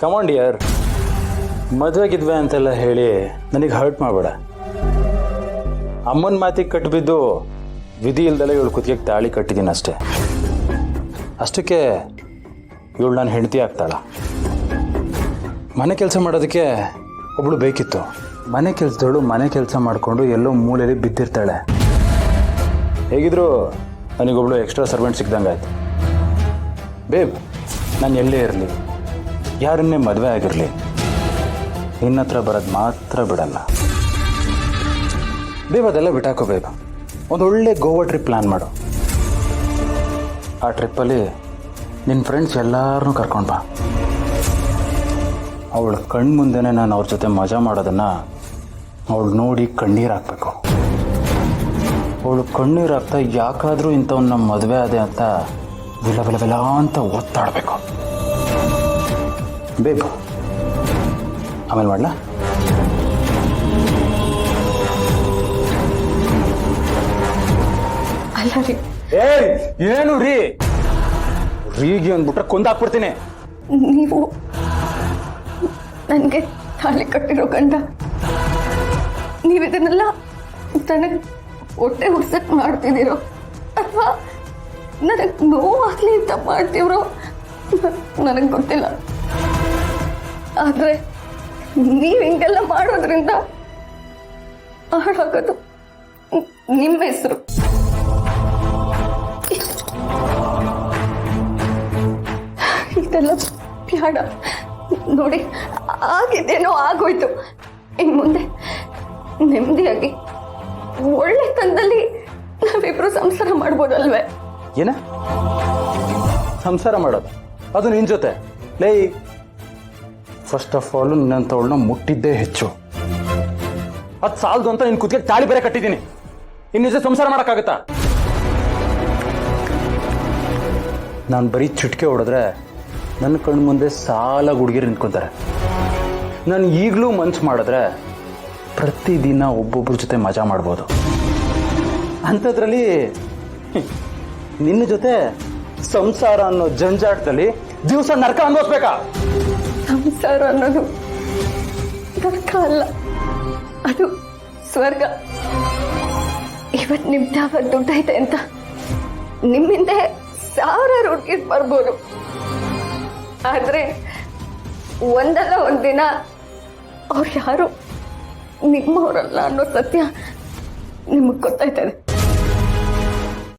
Command dear, ಮದುವೆಗಿದ್ವೆ ಅಂತೆಲ್ಲ ಹೇಳಿ ನನಗೆ ಹರ್ಟ್ ಮಾಡಬೇಡ. ಅಮ್ಮನ ಮಾತಿಗೆ ಕಟ್ಟಿಬಿದ್ದು ವಿಧಿ ಇಲ್ದಲೆ ಇವಳು ಕುತ್ತಿಗೆ ತಾಳಿ ಕಟ್ಟಿದ್ದೀನಿ ಅಷ್ಟೇ. ಅಷ್ಟಕ್ಕೆ ಇವಳು ನಾನು ಹೆಂಡತಿ ಆಗ್ತಾಳ. ಮನೆ ಕೆಲಸ ಮಾಡೋದಕ್ಕೆ ಒಬ್ಳು ಬೇಕಿತ್ತು. ಮನೆ ಕೆಲಸದವಳು ಮನೆ ಕೆಲಸ ಮಾಡಿಕೊಂಡು ಎಲ್ಲೋ ಮೂಲೆಯಲ್ಲಿ ಬಿದ್ದಿರ್ತಾಳೆ. ಹೇಗಿದ್ರು ನನಗೊಬ್ಳು ಎಕ್ಸ್ಟ್ರಾ ಸರ್ವೆಂಟ್ ಸಿಗ್ದಂಗೆ ಆಯ್ತು. ಬೇಬ್, ನಾನು ಎಲ್ಲೇ ಇರಲಿ, ಯಾರನ್ನೇ ಮದುವೆ ಆಗಿರಲಿ, ನಿನ್ನ ಹತ್ರ ಬರೋದು ಮಾತ್ರ ಬಿಡಲ್ಲ. ಬೇಬ್, ಅದೆಲ್ಲ ಬಿಟ್ಟಾಕೋ ಬೇಬ್. ಒಂದೊಳ್ಳೆ ಗೋವಾ ಟ್ರಿಪ್ ಪ್ಲ್ಯಾನ್ ಮಾಡು. ಆ ಟ್ರಿಪ್ಪಲ್ಲಿ ನಿನ್ನ ಫ್ರೆಂಡ್ಸ್ ಎಲ್ಲರನ್ನೂ ಕರ್ಕೊಂಡು ಬಾ. ಅವಳ ಕಣ್ಣು ಮುಂದೆನೇ ನಾನು ಅವ್ರ ಜೊತೆ ಮಜಾ ಮಾಡೋದನ್ನು ಅವಳು ನೋಡಿ ಕಣ್ಣೀರು ಹಾಕಬೇಕು. ಅವಳು ಕಣ್ಣೀರು ಹಾಕ್ತಾ ಯಾಕಾದರೂ ಇಂಥವ್ನ ನಮ್ಮ ಮದುವೆ ಅದೇ ಅಂತ ವಿಲ ವಿಲ ವಿಲ ಅಂತ ಒತ್ತಾಡಬೇಕು. ಬೇಬ್, ಆಮೇಲೆ ಮಾಡಲಾ? ಅಲ್ಲ ರೀ. ಏನು ರೀ? ರೀಗಿ ಅಂದ್ಬಿಟ್ರೆ ಕೊಂದಾಕ್ಬಿಡ್ತೀನಿ. ನೀವು ನನಗೆ ತಾಳಿ ಕಟ್ಟಿರೋ ಗಂಡ, ನೀವಿದನ್ನೆಲ್ಲ ನನಗೆ ಹೊಟ್ಟೆ ಉರ್ಸಕ್ ಮಾಡ್ತಿದ್ದೀರೋ ಅಥವಾ ನನಗೆ ನೋವಾಗಲಿ ಅಂತ ಮಾಡ್ತೀವ್ರೋ ನನಗೆ ಗೊತ್ತಿಲ್ಲ. ಆದರೆ ನೀವು ಹಿಂಗೆಲ್ಲ ಮಾಡೋದ್ರಿಂದ ಹಾಳಾಗೋದು ನಿಮ್ಮ ಹೆಸರು. ಇದೆಲ್ಲ ಬ್ಯಾಡ. ನೋಡಿ, ಆಗಿದ್ದೇನೋ ಆಗೋಯ್ತು. ಇನ್ನು ಮುಂದೆ ನೆಮ್ಮದಿಯಾಗಿ ಒಳ್ಳೆ ತಂದಲ್ಲಿ ನಾವಿಬ್ರು ಸಂಸಾರ ಮಾಡ್ಬೋದಲ್ವೇ? ಏನ ಸಂಸಾರ ಮಾಡೋದು? ಅದು ನಿನ್ನ ಜೊತೆ? ಲೇ, ಫಸ್ಟ್ ಆಫ್ ಆಲ್ ನಿನ್ನಂಥವಳನ್ನ ಮುಟ್ಟಿದ್ದೇ ಹೆಚ್ಚು. ಅದು ಸಾಲದು ಅಂತ ನಿನ್ನ ಕುತ್ತಿಗೆ ತಾಳಿ ಬೇರೆ ಕಟ್ಟಿದ್ದೀನಿ. ಇನ್ನು ಜೊತೆ ಸಂಸಾರ ಮಾಡೋಕ್ಕಾಗತ್ತಾ? ನಾನು ಬರೀ ಚಿಟಿಕೆ ಹೊಡೆದ್ರೆ ನನ್ನ ಕಣ್ಣು ಮುಂದೆ ಸಾಲ ಹುಡುಗಿರು ನಿಂತ್ಕೊತಾರೆ. ನಾನು ಈಗಲೂ ಮನ್ಸು ಮಾಡಿದ್ರೆ ಪ್ರತಿದಿನ ಒಬ್ಬೊಬ್ಬರ ಜೊತೆ ಮಜಾ ಮಾಡ್ಬೋದು. ಅಂಥದ್ರಲ್ಲಿ ನಿನ್ನ ಜೊತೆ ಸಂಸಾರ ಅನ್ನೋ ಜಂಜಾಟದಲ್ಲಿ ದಿವಸ ನರಕ ಅನ್ಭವಿಸ್ಬೇಕಾ? ಸಂಸಾರ ಅನ್ನೋದು ನರಕ ಅಲ್ಲ, ಅದು ಸ್ವರ್ಗ. ಇವತ್ತು ನಿಮ್ದು ಯಾವ ದುಡ್ಡೈತೆ ಅಂತ ನಿಮ್ಮಿಂದ ಸಾವಿರಾರು ಹುಡುಗಿರ್ ಬರ್ಬೋದು. ಆದ್ರೆ ಒಂದಲ್ಲ ಒಂದಿನ ಅವ್ರು ಯಾರು ನಿಮ್ಮವರಲ್ಲ ಅನ್ನೋ ಸತ್ಯ ನಿಮಗೆ ಗೊತ್ತಾಯ್ತದೆ.